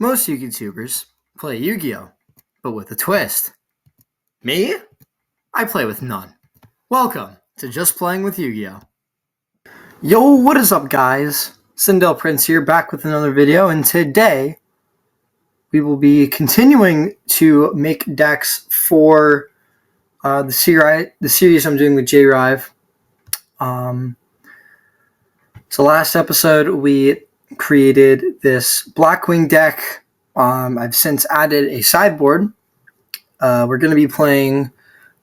Most YouTubers play Yu-Gi-Oh, but with a twist. Me? I play with none. Welcome to Just Playing with Yu-Gi-Oh. Yo, what is up, guys? Sindel Prince here, back with another video, and today we will be continuing to make decks for the series I'm doing with J-Rive. So last episode we created this Blackwing deck. I've since added a sideboard. We're going to be playing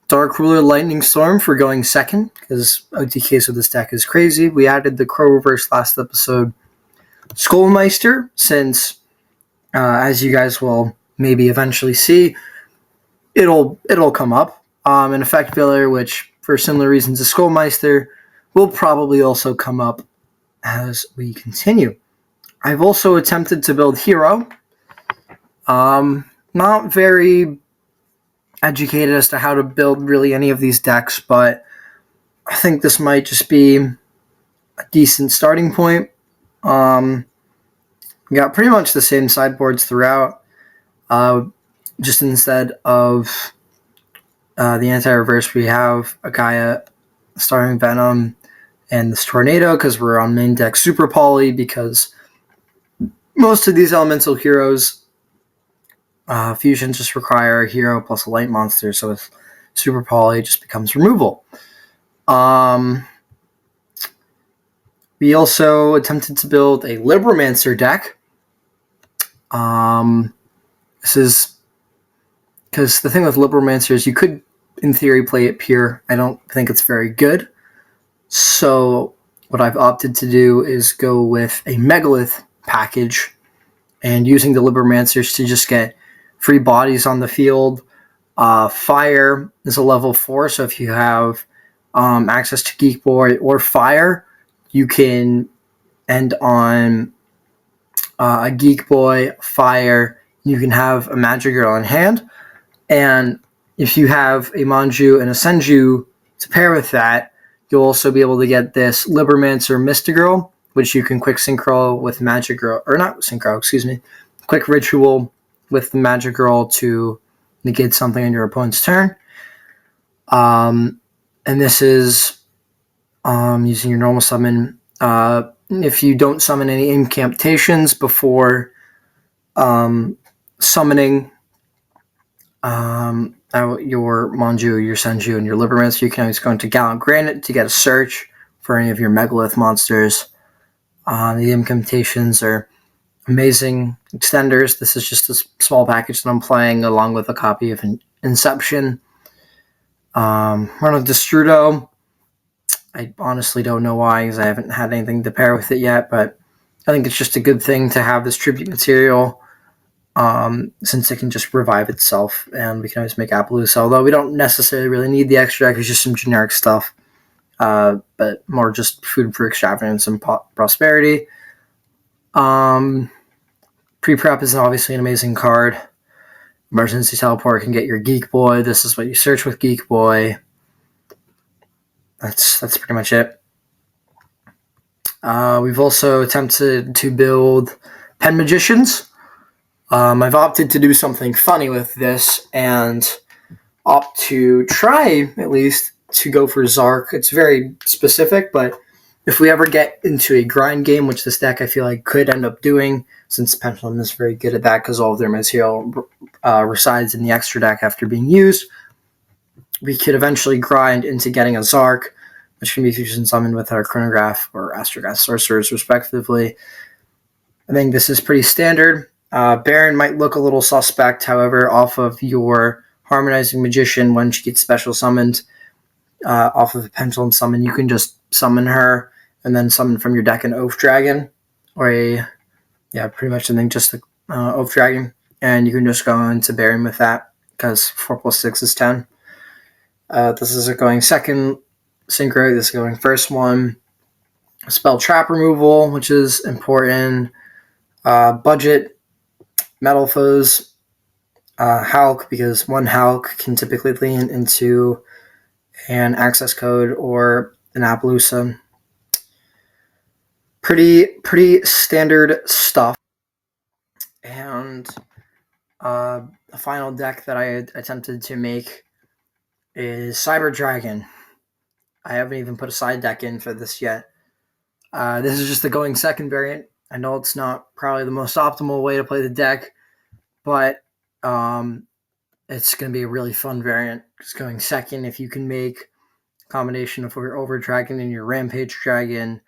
Dark Ruler Lightning Storm for going second, because OTKs of this deck is crazy. We added the Crow Reverse last episode. Skullmeister, since, as you guys will maybe eventually see, it'll come up. An effect filler, which, for similar reasons to Skullmeister, will probably also come up as we continue. I've also attempted to build Hero. Not very educated as to how to build really any of these decks, but I think this might just be a decent starting point. We got pretty much the same sideboards throughout, just instead of the anti-reverse, we have a Gaia, Starring Venom, and this Tornado, because we're on main deck Super Poly, because most of these elemental heroes fusions just require a hero plus a light monster, so with Super Poly it just becomes removal. We also attempted to build a Libramancer deck. This is because the thing with Libramancer is you could, in theory, play it pure. I don't think it's very good. So what I've opted to do is go with a Megalith package and using the Libramancers to just get free bodies on the field. Fire is a level 4, so if you have access to Geek Boy or Fire, you can end on a Geek Boy, Fire, you can have a Magic Girl in hand, and if you have a Manju and a Senju to pair with that, you'll also be able to get this Libramancer Mystigirl, which you can quick synchro with Magic Girl, or not synchro, excuse me, quick ritual with the Magic Girl to negate something on your opponent's turn. And this is using your normal summon. If you don't summon any incantations before summoning out your Manju, your Senju, and your Libramancer, you can always go into Gallant Granite to get a search for any of your Megalith monsters. The incantations are amazing extenders. This is just a small package that I'm playing along with a copy of Inception. Run a Destrudo. I honestly don't know why, because I haven't had anything to pair with it yet, but I think it's just a good thing to have this tribute material, since it can just revive itself, and we can always make Appaloosa, although we don't necessarily really need the extra deck. It's just some generic stuff, but more just food for extravagance and prosperity. Pre-prep is obviously an amazing card. Emergency Teleport can get your Geek Boy. This is what you search with Geek Boy. That's pretty much it. We've also attempted to build Pen Magicians. I've opted to do something funny with this and opt to try, at least, to go for Zark. It's very specific, but if we ever get into a grind game, which this deck I feel like could end up doing, since Pendulum is very good at that because all of their material resides in the extra deck after being used, we could eventually grind into getting a Zark, which can be fusion summoned with our Chronograph or Astrograph Sorcerers, respectively. I think this is pretty standard. Baron might look a little suspect, however, off of your Harmonizing Magician when she gets special summoned off of a Pendulum summon. You can just summon her and then summon from your deck an Oath Dragon, or pretty much I think just the Oath Dragon, and you can just go into Baron with that, because 4 plus 6 is 10. This is going second synchro, this is going first one. Spell Trap removal, which is important. Budget Metal Foes, Hulk, because one Hulk can typically lean into an access code or an Appaloosa. Pretty standard stuff. And the final deck that I attempted to make is Cyber Dragon. I haven't even put a side deck in for this yet. This is just the going second variant. I know it's not probably the most optimal way to play the deck, but it's going to be a really fun variant. Just going second, if you can make a combination of your Over Dragon and your Rampage Dragon,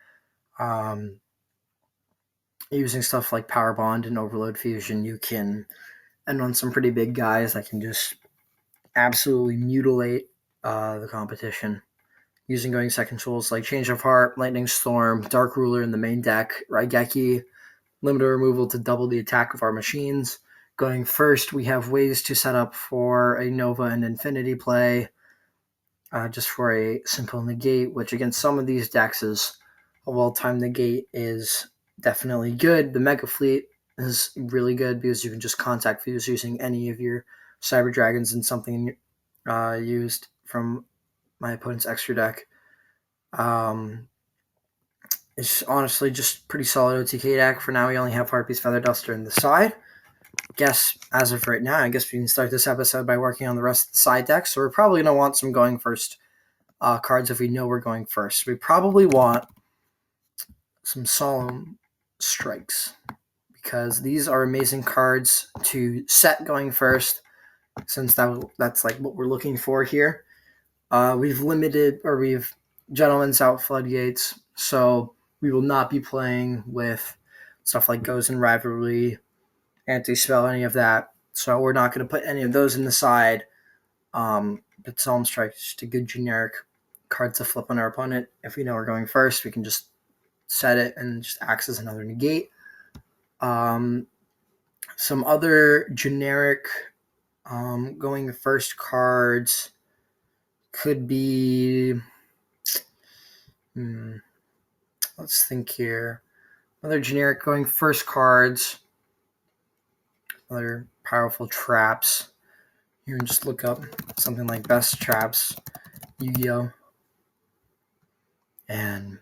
using stuff like Power Bond and Overload Fusion, you can end on some pretty big guys that can just absolutely mutilate the competition. Using going second tools like Change of Heart, Lightning Storm, Dark Ruler in the main deck, Raigeki, limited removal to double the attack of our machines. Going first, we have ways to set up for a Nova and Infinity play, just for a simple negate, which against some of these decks is a well-timed negate is definitely good. The Mega Fleet is really good because you can just contact fuse using any of your Cyber Dragons and something used from my opponent's extra deck. It's honestly just pretty solid OTK deck. For now, we only have Harpy's Feather Duster in the side. Guess as of right now, I guess we can start this episode by working on the rest of the side decks. So we're probably going to want some going first cards if we know we're going first. We probably want some Solemn Strikes because these are amazing cards to set going first, since that's like what we're looking for here. We've Gentleman's Out Floodgates, so we will not be playing with stuff like Goes in Rivalry, Anti-Spell, any of that. So we're not going to put any of those in the side. But Solemn Strike is just a good generic card to flip on our opponent. If we know we're going first, we can just set it and just acts as another negate. Some other generic going first cards could be... let's think here. Other generic going first cards, other powerful traps. You can just look up something like Best Traps, Yugioh, and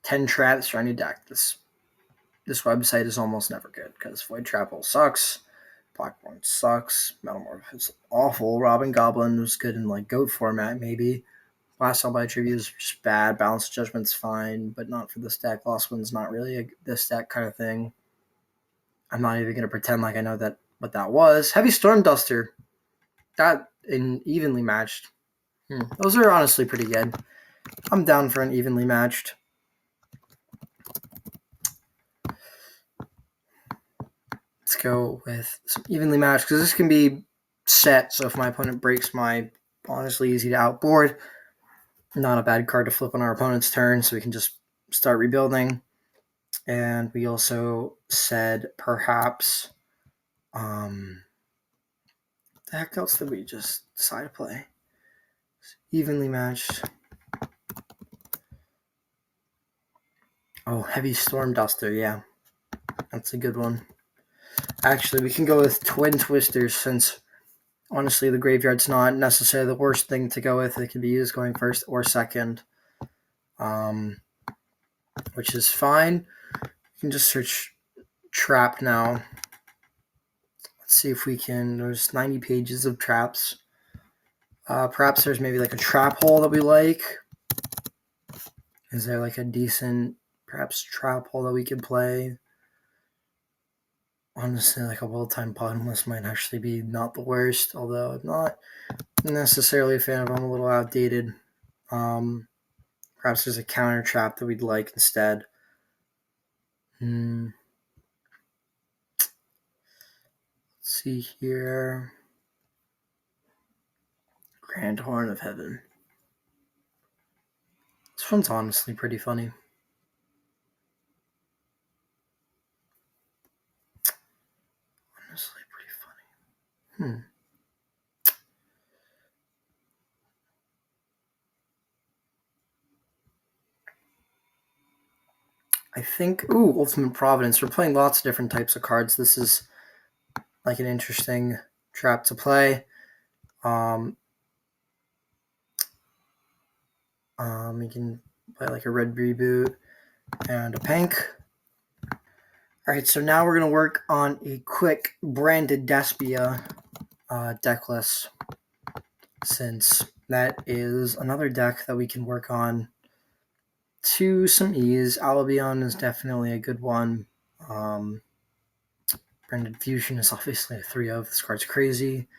10 traps for any deck. This website is almost never good because Void Trap Hole sucks, Blackborn sucks, Metamorph is awful, Robin Goblin was good in like Goat format maybe. Last All by Tribute is just bad. Balanced Judgment's fine, but not for this deck. Lost One's not really this deck kind of thing. I'm not even going to pretend like I know what that was. Heavy Storm Duster. That in evenly matched. Those are honestly pretty good. I'm down for an evenly matched. Let's go with some evenly matched because this can be set. So if my opponent breaks my honestly easy to outboard, not a bad card to flip on our opponent's turn, so we can just start rebuilding. And we also said perhaps, the heck else did we just decide to play? Evenly matched. Oh, Heavy Storm Duster, yeah. That's a good one. Actually, we can go with Twin Twisters since, honestly, the graveyard's not necessarily the worst thing to go with. It can be used going first or second, which is fine. You can just search Trap now. Let's see if we can. There's 90 pages of traps. Perhaps there's maybe like a trap hole that we like. Is there like a decent, perhaps, trap hole that we can play? Honestly, like a well-timed bottomless might actually be not the worst, although I'm not necessarily a fan of them. A little outdated. Perhaps there's a counter trap that we'd like instead. Let's see here. Grand Horn of Heaven. This one's honestly pretty funny. I think, Ultimate Providence. We're playing lots of different types of cards. This is like an interesting trap to play. You can play like a red reboot and a pink. Alright, so now we're going to work on a quick branded Despia deck list, since that is another deck that we can work on to some ease. Albion is definitely a good one. Branded Fusion is obviously a 3 of. This card's crazy.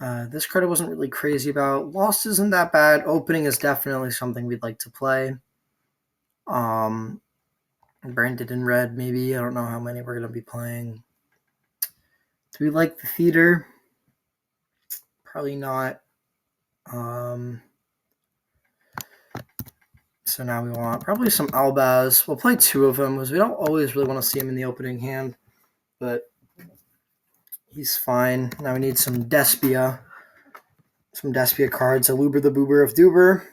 This card I wasn't really crazy about. Lost isn't that bad. Opening is definitely something we'd like to play. Branded in red, maybe. I don't know how many we're going to be playing. Do we like the theater? Probably not. So now we want probably some Albaz. We'll play 2 of them because we don't always really want to see him in the opening hand, but he's fine. Now we need some Despia. Some Despia cards. A Luber the Boober of Duber.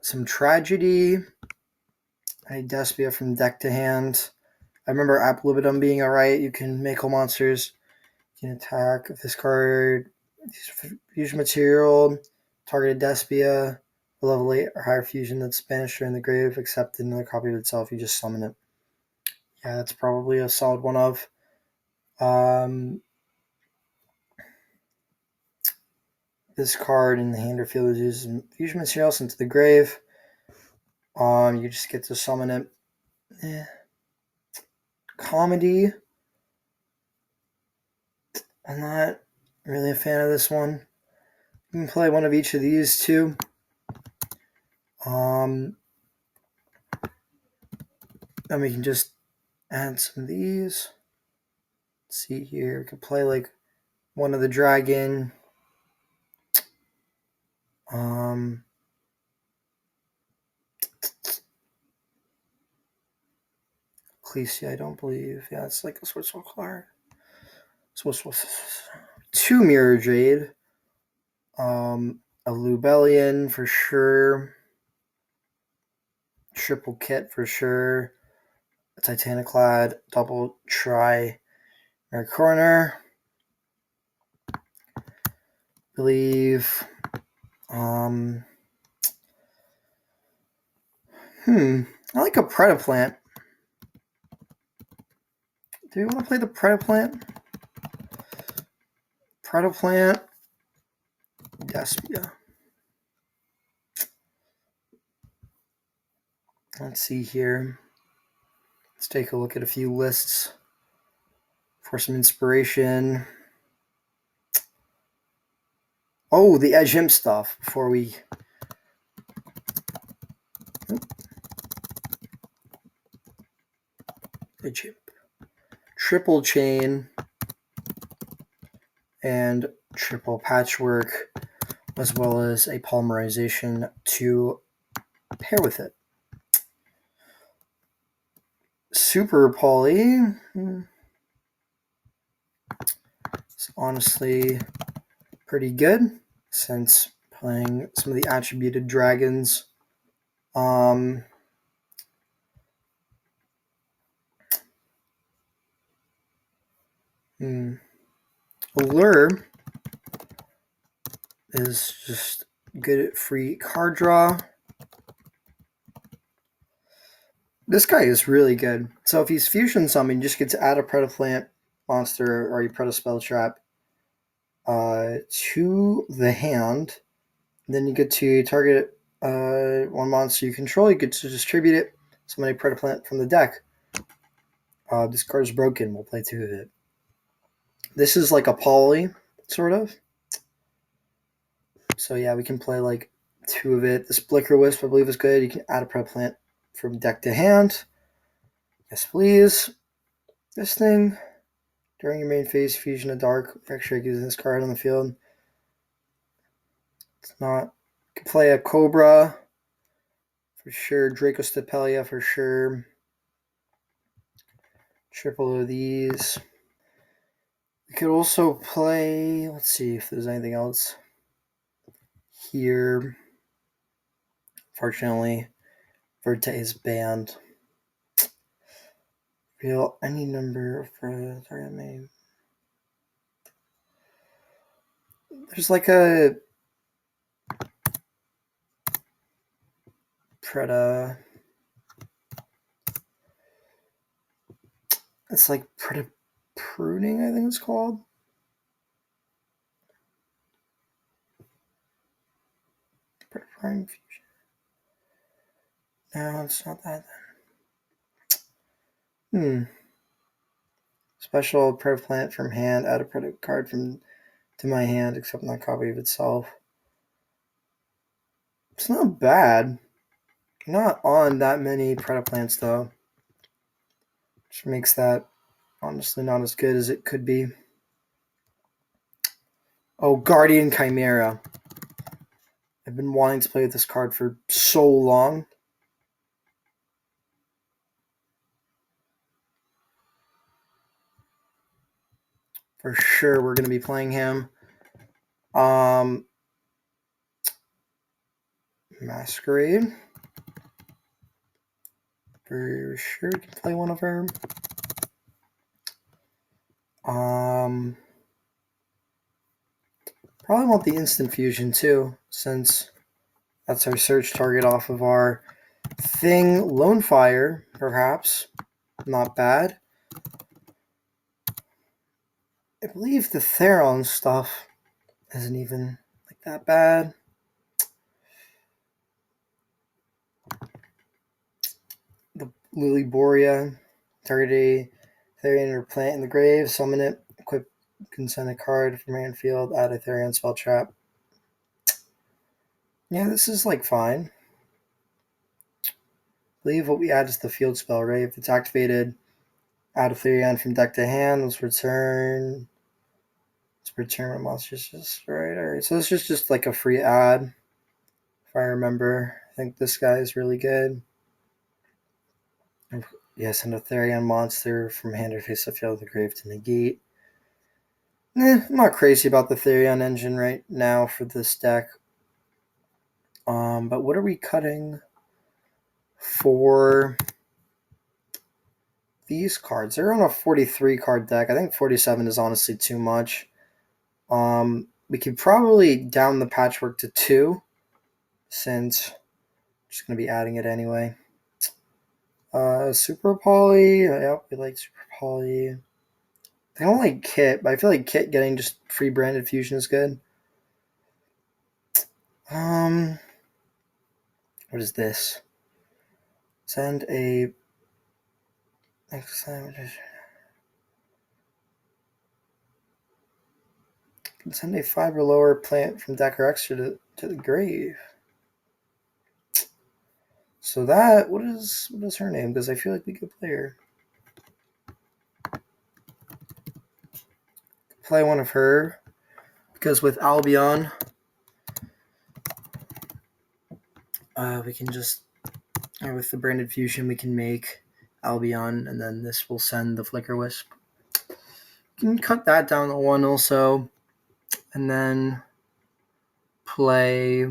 Some Tragedy. I need Despia from deck to hand. I remember Aplibidum being alright. You can make whole monsters. You can attack with this card. Fusion material. Targeted Despia. A level 8 or higher fusion that's banished or in the grave, except another copy of itself. You just summon it. Yeah, that's probably a solid one of. This card in the hand or field is used fusion material into the grave. You just get to summon it. Comedy. I'm not really a fan of this one. You can play one of each of these too. Then we can just add some of these. Let's see here. We could play like one of the dragon. Ecclesia, I don't believe. Yeah, it's like a Swordswell card. 2 Mirror Jade. A Lubellion for sure. Triple Kit for sure. A Titaniclad. Double Tri. Mirror Corner. Believe. I like a Predaplant. Do you want to play the Predaplant? Predaplant. Despia. Let's see here. Let's take a look at a few lists for some inspiration. Oh, the Edge Imp stuff before we... Edge Imp. Triple Chain and Triple Patchwork, as well as a Polymerization to pair with it. Super Poly. It's honestly pretty good since playing some of the attributed dragons. Allure is just good at free card draw. This guy is really good. So if he's fusion summoned, you just get to add a Predaplant monster or you Preda Spell Trap to the hand. Then you get to target one monster you control. You get to distribute it. Summon a Predaplant from the deck. This card is broken. We'll play 2 of it. This is like a poly, sort of. So yeah, we can play like 2 of it. This Blicker Wisp, I believe, is good. You can add a Predaplant from deck to hand. Yes, please. This thing. During your main phase, Fusion of Dark, extra using this card on the field. It's not. You can play a Cobra for sure. Dracostapelia for sure. Triple of these. We could also play. Let's see if there's anything else here. Fortunately, Verte is banned. Real any number for the target name. There's like a Preda. It's like pruning, I think it's called. Prime fusion. No, it's not that. Special predator plant from hand. Add a predator card to my hand, except not copy of itself. It's not bad. Not on that many predator plants though, which makes that honestly not as good as it could be. Oh, Guardian Chimera. I've been wanting to play with this card for so long. For sure, we're going to be playing him. Masquerade. For sure, we can play one of her. Probably want the instant fusion too, since that's our search target off of our thing. Lone Fire, perhaps. Not bad. I believe the Theron stuff isn't even like that bad. The Lily Borea, target a Therian or plant in the grave, summon it, equip, can send a card from hand field, add a Therian spell trap. Yeah, this is like fine. I believe what we add is the field spell, right? If it's activated, add a Therian from deck to hand, let's return. Let's return my monsters just right. Alright, so this is just like a free add. If I remember. I think this guy is really good. Yes, and a Therian monster from hand or face of field of the grave to negate. I'm not crazy about the Therion engine right now for this deck. But what are we cutting for these cards? They're on a 43 card deck. I think 47 is honestly too much. We could probably down the patchwork to 2, since I'm just going to be adding it anyway. Super Poly. Yep, we like Super Poly. I don't like Kit, but I feel like Kit getting just free branded fusion is good. What is this? Send a send a 5 or lower plant from deck or extra to the grave. So that what is her name? Because I feel like we could play her. Play one of her, because with Albion, we can just with the branded fusion we can make Albion, and then this will send the Flicker Wisp. You can cut that down to 1 also, and then play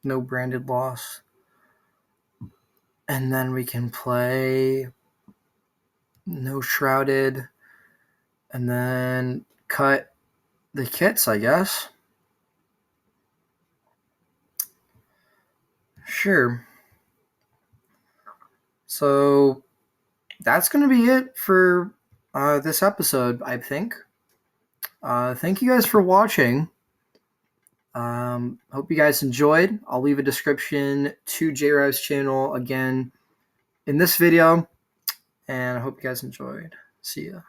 no branded loss, and then we can play no shrouded, and then cut the kits, I guess. Sure. So that's going to be it for this episode, I think. Thank you guys for watching. Hope you guys enjoyed. I'll leave a description to JRive's channel again in this video, and I hope you guys enjoyed. See ya.